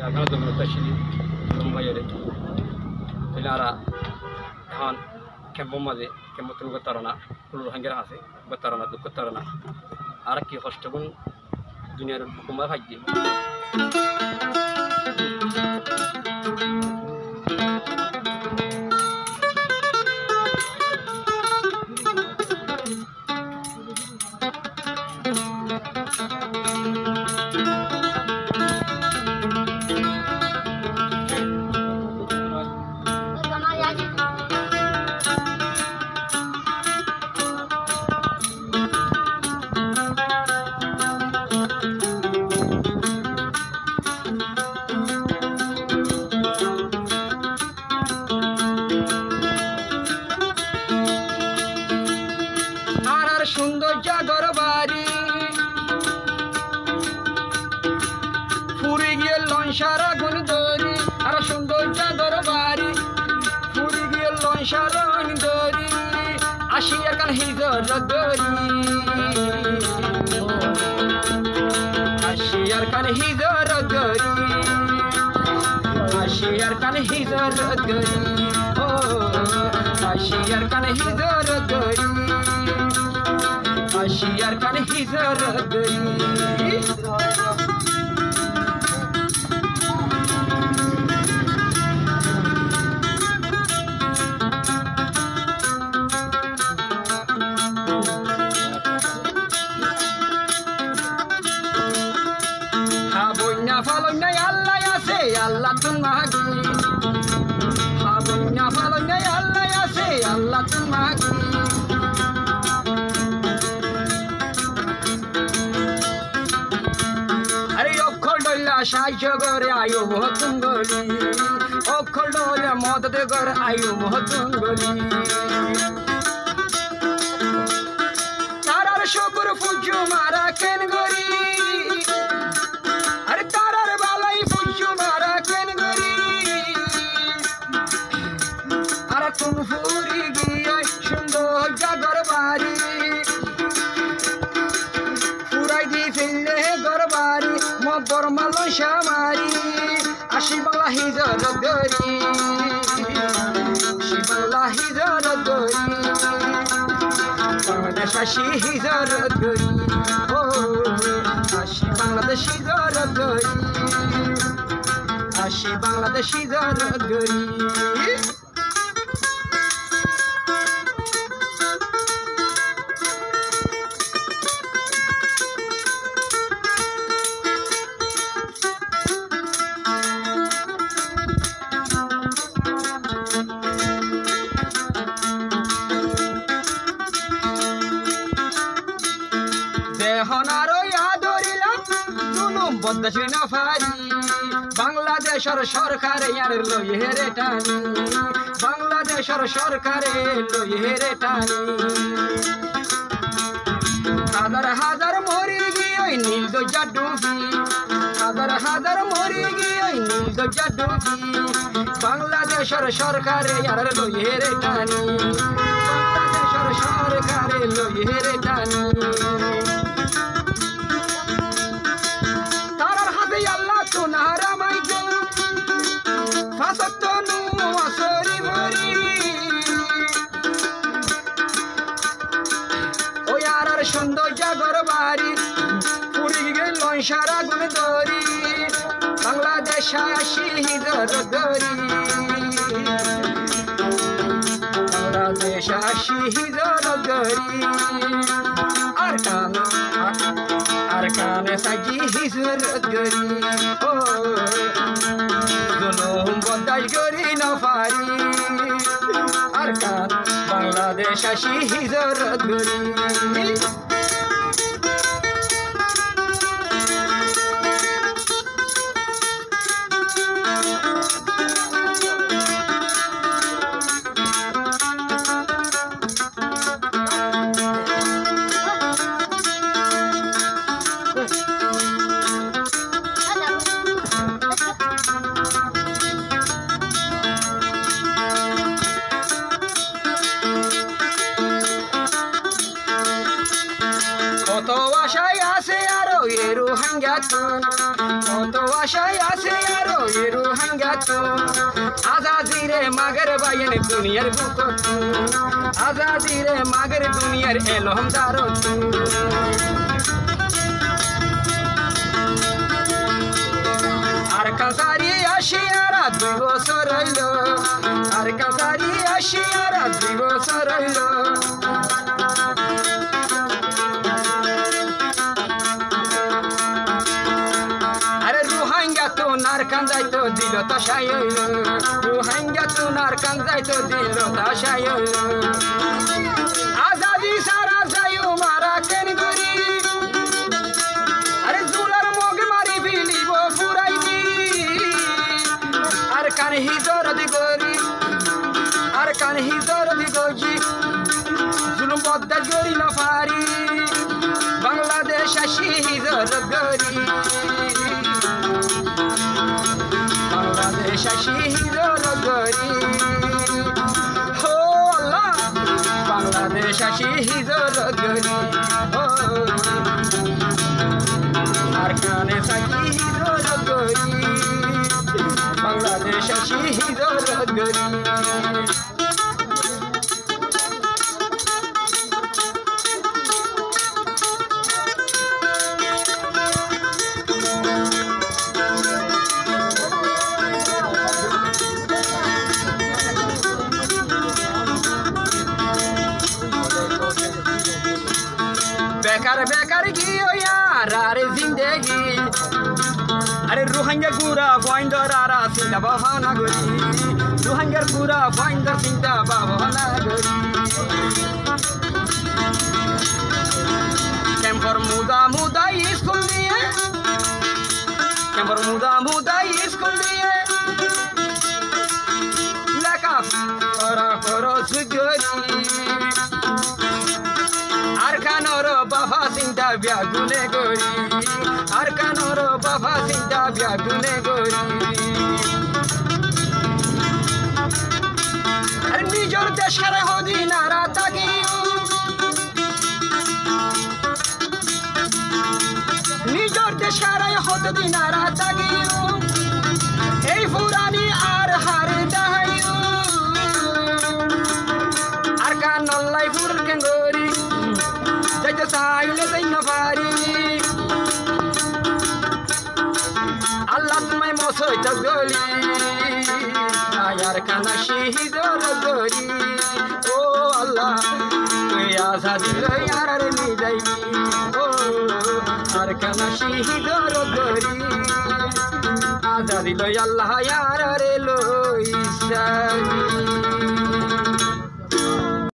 এখানে দমিরতা শিলি লম্বাইয়ারে আর এখন কেম্প মাঝে কেম্প তুমি করতে পারো না পুরো হাঙ্গের আছে করতে পারো না দুঃখ করতে পারো না আর কি কষ্ট কোন দুনিয়ার হুকুমার ভাগ্যে সুন্দর জাগর বাড়ি ফুরি গিয়ে লঞ্চার আগুন দরি আর সুন্দর জাগর বাড়ি ফুরি গিয়ে লঞ্চার আগুন দরি আসিয়ার কান হিজর দরি আসিয়ার কান হিজর দরি আসিয়ার কান হিজর দরি ও আসিয়ার কান হিজর দরি আশিয়ার কানে হিজর দই হা বইনা ফালই আল্লাহ আছে আল্লাহ তুন মাগি হা বইনা ফালই আল্লাহ আছে আল্লাহ তুন মাগি সাহায্য করে আয়ু মহতুঙ্গলি অক্ষর ডলে মদত করে আয়ু মহতুঙ্গলি তারার শকুর পুজো মারা কেন গরি আরে তারার বালাই পুজো মারা কেন গরি আর কোন ফুরি গিয়ে সুন্দর জাগর বাড়ি ফুরাই দি ফেললে গর বাড়ি মবর মালো শামারি আশি বাংলা হিজর দরি আশি বাংলা হিজর দরি বাংলাদেশ আশি হিজর দরি ও আশি বাংলাদেশ হিজর দরি আশি বাংলাদেশ হিজর দরি বাংলাদেশের সরকারে আর লইহেরে টানি বাংলাদেশের সরকারে লইহেরে টানি হাজার হাজার মরি গিয়ে নীল দরজা ডুবি হাজার হাজার মরি গিয়ে নীল দরজা ডুবি বাংলাদেশের সরকারে আর লইহেরে টানি বাংলাদেশের সরকারে লইহেরে টানি সুন্দর জাগর বাড়ি পুরি গেল সারা গুণ দরি বাংলাদেশ আসি হিজর দরি বাংলাদেশ আসি হিজর দরি আর কানে সাজি হিজর দরি ও জুলুম বদাই করি না পারি আর কান বাংলাদেশ আসি হিজর দরি কত আশায় আছে আরো এরো হাঙ্গাতুন কত আশায় আছে আরো লয়ে রোহিঙ্গা তো আজাদিরে মাগের বাইন দুনিয়ার বুকত আজাদিরে মাগের দুনিয়ার এলহমদার তো আর কাছারি আসিয়ারা 2 বছর হইল আর কাছারি আসিয়ারা 2 বছর হইল আরে রোহিঙ্গা তো নারকান যাইতো দিল তাশাই রোহিঙ্গা তো নারকান যাইতো দিল তাশাই আজাদি সারা যাইও মারা কেন গরি আরে জুলার মগ মারি ফিলিব ফুরাই দি আর কান হিজর দি গরি আর কান হিজর দি গজি জুলুম বদ্দা গরি না পারি বাংলাদেশ আসি হিজর গরি বাংলাদেশ আসি হিজর গরি হো আল্লাহ বাংলাদেশ আসি হিজর গরি ও আর কানে থাকি হিজর গরি বাংলাদেশ আসি হিজর গরি बेकार बेकार की ओ यार अरे जिंदगी अरे रोहिंग्या पूरा फाइंडर आरा सिंदा बहाना गरी रोहिंग्या पूरा फाइंडर सिंदा बहाना गरी कैंपर मुदा मुदा स्कूल दिए कैंपर मुदा मुदा स्कूल दिए लका करो सुगरी আরকানোর বাবা চিন্তা ব্যাগুনে গরি আরকানোর বাবা চিন্তা ব্যাগুনে গরি আর নিজের দেশের হদিনারা তাকিও নিজের দেশের হদিনারা তাকিও এই ফুরানি আর হার দাহাইও আরকানল্লাই ফুর কেঙ্গরি যাইতে চাইলে যাই না পারি আল্লাহ তোমায় মসইত গলি আয়ার কানা শহীদর গরি ও আল্লাহ তুই আজাদি আর নি যাইবি ও আর কানা শহীদর গরি আজাদি লই আল্লাহ আর রে লই